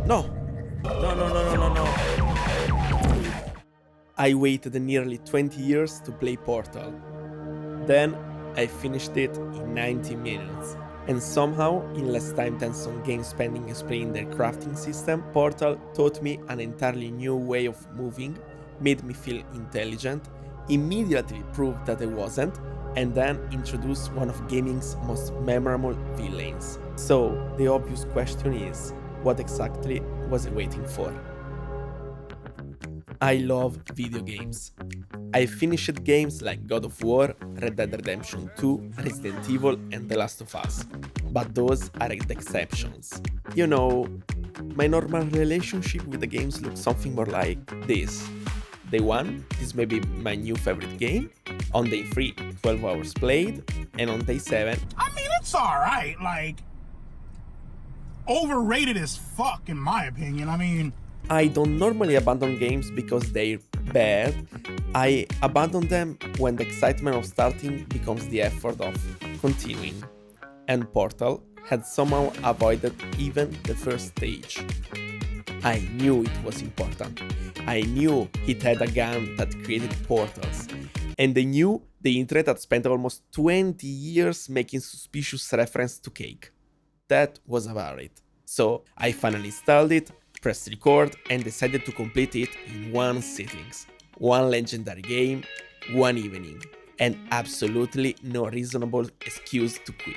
No! No, no, no, no, no, no. I waited nearly 20 years to play Portal. Then I finished it in 90 minutes. And somehow, in less time than some games spending explaining their crafting system, Portal taught me an entirely new way of moving, made me feel intelligent, immediately proved that I wasn't, and then introduced one of gaming's most memorable villains. So, the obvious question is, what exactly was I waiting for? I love video games. I finished games like God of War, Red Dead Redemption 2, Resident Evil, and The Last of Us. But those are the exceptions. You know, my normal relationship with the games looks something more like this. Day 1, this may be my new favorite game. On day 3, 12 hours played. And on day 7, I mean, it's alright, like, overrated as fuck in my opinion. I mean, I don't normally abandon games because they're bad. I abandon them when the excitement of starting becomes the effort of continuing. And Portal had somehow avoided even the first stage. I knew it was important. I knew it had a gun that created portals. And I knew the internet had spent almost 20 years making suspicious reference to cake. That was about it. So I finally installed it, pressed record, and decided to complete it in one sittings. One legendary game, one evening, and absolutely no reasonable excuse to quit.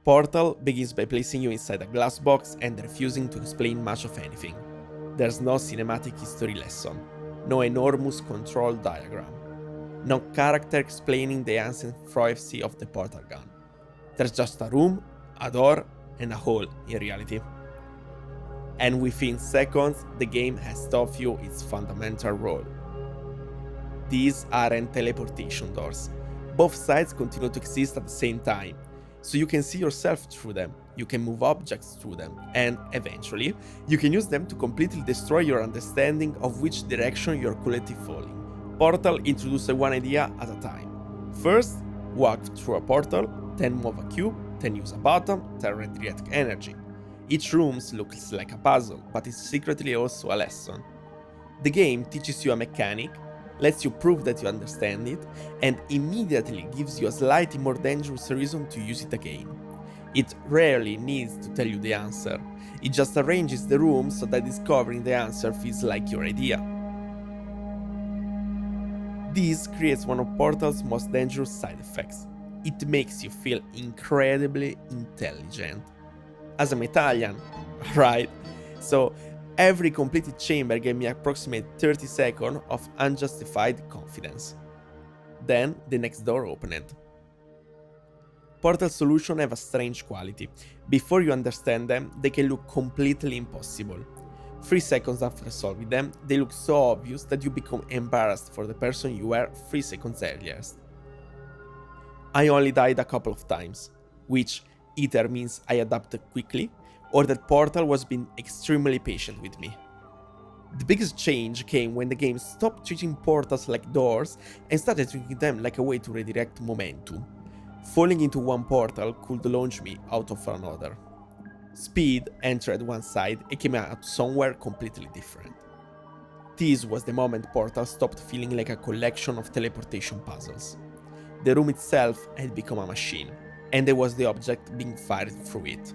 Portal begins by placing you inside a glass box and refusing to explain much of anything. There's no cinematic history lesson, no enormous control diagram, no character explaining the ancient prophecy of the portal gun. There's just a room, a door, and a hole in reality. And within seconds, the game has taught you its fundamental role. These aren't teleportation doors. Both sides continue to exist at the same time, so you can see yourself through them, you can move objects through them, and eventually, you can use them to completely destroy your understanding of which direction you're currently falling. Portal introduces one idea at a time. First, walk through a portal, then move a cube, then use a button, then redirect energy. Each room looks like a puzzle, but is secretly also a lesson. The game teaches you a mechanic, lets you prove that you understand it, and immediately gives you a slightly more dangerous reason to use it again. It rarely needs to tell you the answer, it just arranges the room so that discovering the answer feels like your idea. This creates one of Portal's most dangerous side effects. It makes you feel incredibly intelligent. As I'm Italian, right? So every completed chamber gave me approximately 30 seconds of unjustified confidence. Then the next door opened. Portal solutions have a strange quality. Before you understand them, they can look completely impossible. 3 seconds after solving them, they look so obvious that you become embarrassed for the person you were 3 seconds earlier. I only died a couple of times, which either means I adapted quickly, or that Portal was being extremely patient with me. The biggest change came when the game stopped treating portals like doors and started treating them like a way to redirect momentum. Falling into one portal could launch me out of another. Speed entered one side and came out somewhere completely different. This was the moment Portal stopped feeling like a collection of teleportation puzzles. The room itself had become a machine, and there was the object being fired through it.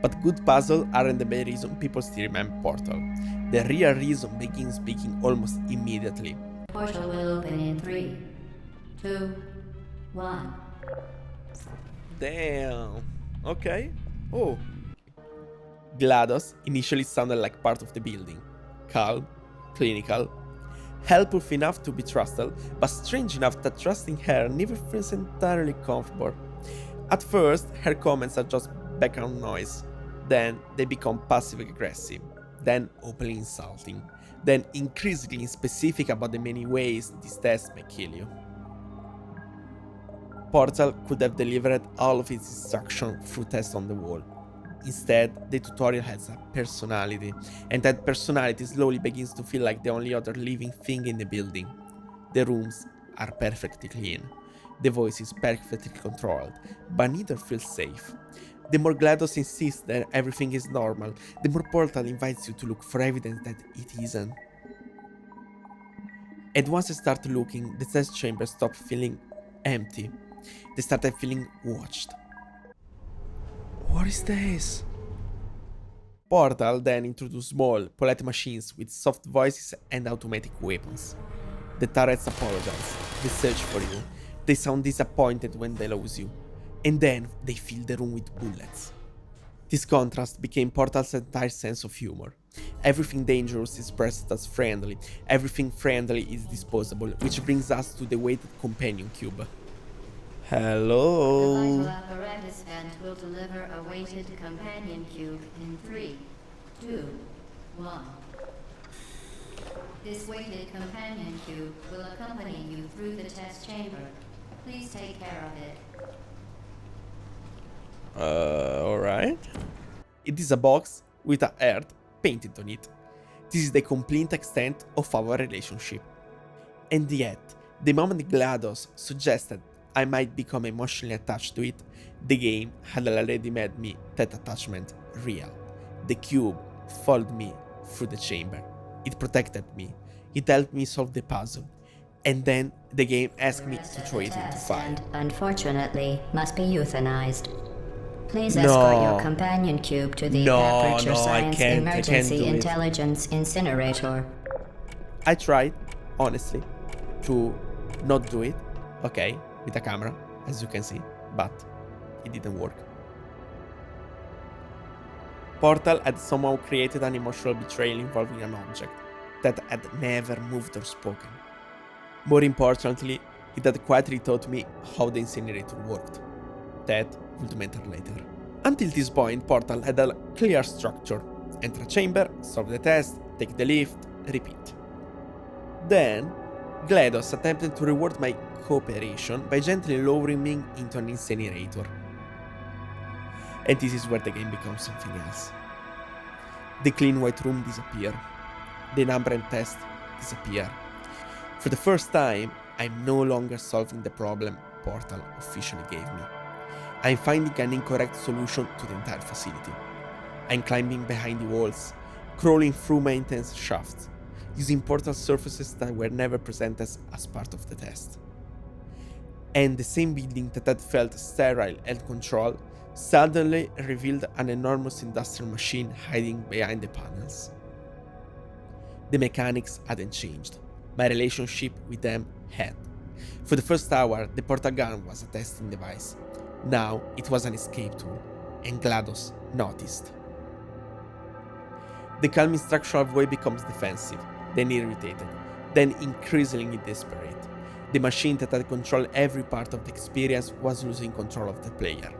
But good puzzles aren't the main reason people still remember Portal. The real reason begins speaking almost immediately. Portal will open in 3, 2, 1. Damn. Okay. Oh. GLaDOS initially sounded like part of the building. Calm, clinical, helpful enough to be trusted, but strange enough that trusting her never feels entirely comfortable. At first, her comments are just background noise. Then they become passive-aggressive, then openly insulting, then increasingly specific about the many ways this test may kill you. Portal could have delivered all of its instruction through text on the wall. Instead, the tutorial has a personality, and that personality slowly begins to feel like the only other living thing in the building. The rooms are perfectly clean. The voice is perfectly controlled, but neither feels safe. The more GLaDOS insists that everything is normal, the more Portal invites you to look for evidence that it isn't. And once I start looking, the test chamber stops feeling empty. They started feeling watched. What is this? Portal then introduced small, polite machines with soft voices and automatic weapons. The turrets apologize, they search for you, they sound disappointed when they lose you, and then they fill the room with bullets. This contrast became Portal's entire sense of humor. Everything dangerous is expressed as friendly, everything friendly is disposable, which brings us to the weighted companion cube. The Hello? vital apparatus vent will deliver a weighted companion cube in 3, 2, 1. This weighted companion cube will accompany you through the test chamber. Please take care of it. Alright. It is a box with a heart painted on it. This is the complete extent of our relationship. And yet, the moment GLaDOS suggested I might become emotionally attached to it, the game had already made me that attachment real. The cube followed me through the chamber. It protected me. It helped me solve the puzzle. And then the game asked me to throw it into fire. And unfortunately, must be euthanized. Please No. escort your companion cube to the No, Aperture no, I Science can't do Emergency it. Intelligence Incinerator. I tried, honestly, to not do it, okay, with a camera, as you can see, but it didn't work. Portal had somehow created an emotional betrayal involving an object that had never moved or spoken. More importantly, it had quietly taught me how the incinerator worked. That would matter later. Until this point, Portal had a clear structure. Enter a chamber, solve the test, take the lift, repeat. Then, GLaDOS attempted to reward my cooperation by gently lowering me into an incinerator. And this is where the game becomes something else. The clean white room disappears. The number and test disappear. For the first time, I'm no longer solving the problem Portal officially gave me. I'm finding an incorrect solution to the entire facility. I'm climbing behind the walls, crawling through maintenance shafts, using Portal surfaces that were never presented as part of the test. And the same building that had felt sterile and controlled suddenly revealed an enormous industrial machine hiding behind the panels. The mechanics hadn't changed. My relationship with them had. For the first hour, the portal gun was a testing device. Now it was an escape tool, and GLaDOS noticed. The calm instructional voice becomes defensive, then irritated, then increasingly desperate. The machine that had controlled every part of the experience was losing control of the player.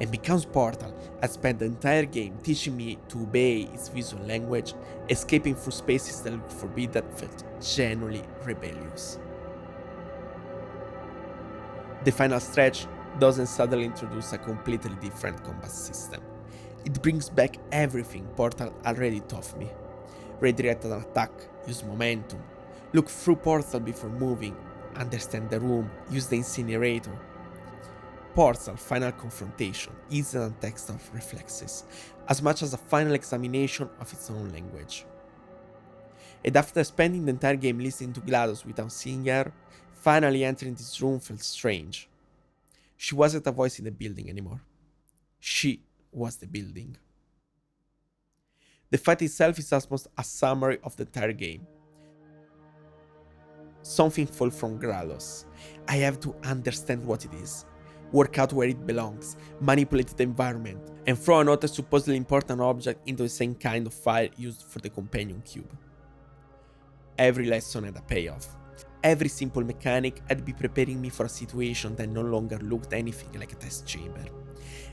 And because Portal had spent the entire game teaching me to obey its visual language, escaping through spaces that looked forbidden felt genuinely rebellious. The final stretch doesn't suddenly introduce a completely different combat system. It brings back everything Portal already taught me. Redirect an attack, use momentum, look through Portal before moving, understand the room, use the incinerator. Portal Final Confrontation isn't a text of reflexes, as much as a final examination of its own language. And after spending the entire game listening to GLaDOS without seeing her, finally entering this room felt strange. She wasn't a voice in the building anymore. She was the building. The fight itself is almost a summary of the entire game. Something falls from GLaDOS. I have to understand what it is, work out where it belongs, manipulate the environment, and throw another supposedly important object into the same kind of fire used for the companion cube. Every lesson had a payoff. Every simple mechanic had been preparing me for a situation that no longer looked anything like a test chamber.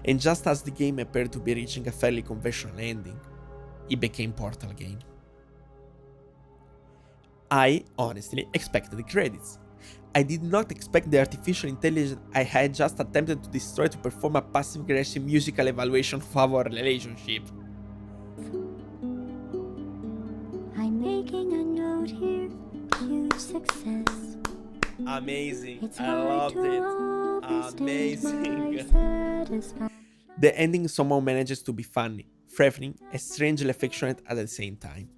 And just as the game appeared to be reaching a fairly conventional ending, it became Portal again. I honestly expected the credits. I did not expect the artificial intelligence I had just attempted to destroy to perform a passive-aggressive musical evaluation of our relationship. I'm making a note here, huge success. Amazing. I loved it. Amazing. The ending somehow manages to be funny, threatening, and strangely affectionate at the same time.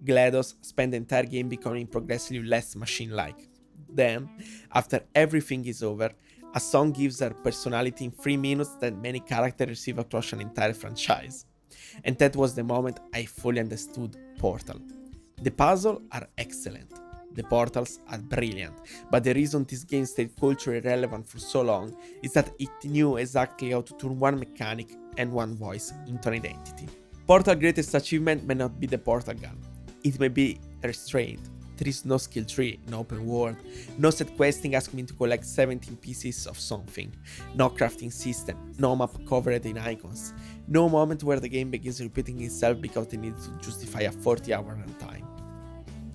GLaDOS spent the entire game becoming progressively less machine-like. Then, after everything is over, a song gives her personality in 3 minutes that many characters receive across an entire franchise. And that was the moment I fully understood Portal. The puzzles are excellent, the portals are brilliant, but the reason this game stayed culturally relevant for so long is that it knew exactly how to turn one mechanic and one voice into an identity. Portal's greatest achievement may not be the portal gun, it may be restraint. There is no skill tree, no open world, no set questing asking me to collect 17 pieces of something, no crafting system, no map covered in icons, no moment where the game begins repeating itself because they need to justify a 40-hour runtime.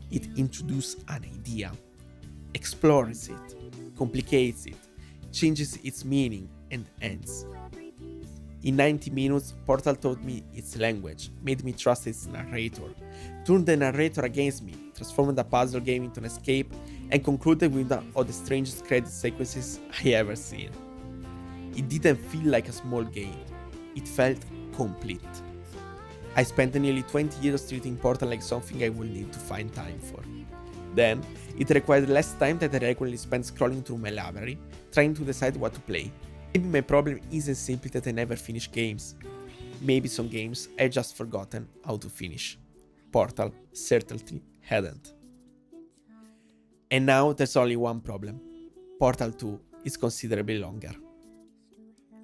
It introduces an idea, explores it, complicates it, changes its meaning, and ends. In 90 minutes, Portal taught me its language, made me trust its narrator, turned the narrator against me, transformed the puzzle game into an escape, and concluded with one of the strangest credit sequences I ever seen. It didn't feel like a small game, it felt complete. I spent nearly 20 years treating Portal like something I would need to find time for. Then, it required less time than I regularly spent scrolling through my library, trying to decide what to play. Maybe my problem isn't simply that I never finish games. Maybe some games I just forgotten how to finish. Portal certainly hadn't. And now there's only one problem. Portal 2 is considerably longer.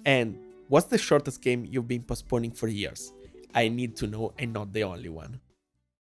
And what's the shortest game you've been postponing for years? I need to know, and not the only one.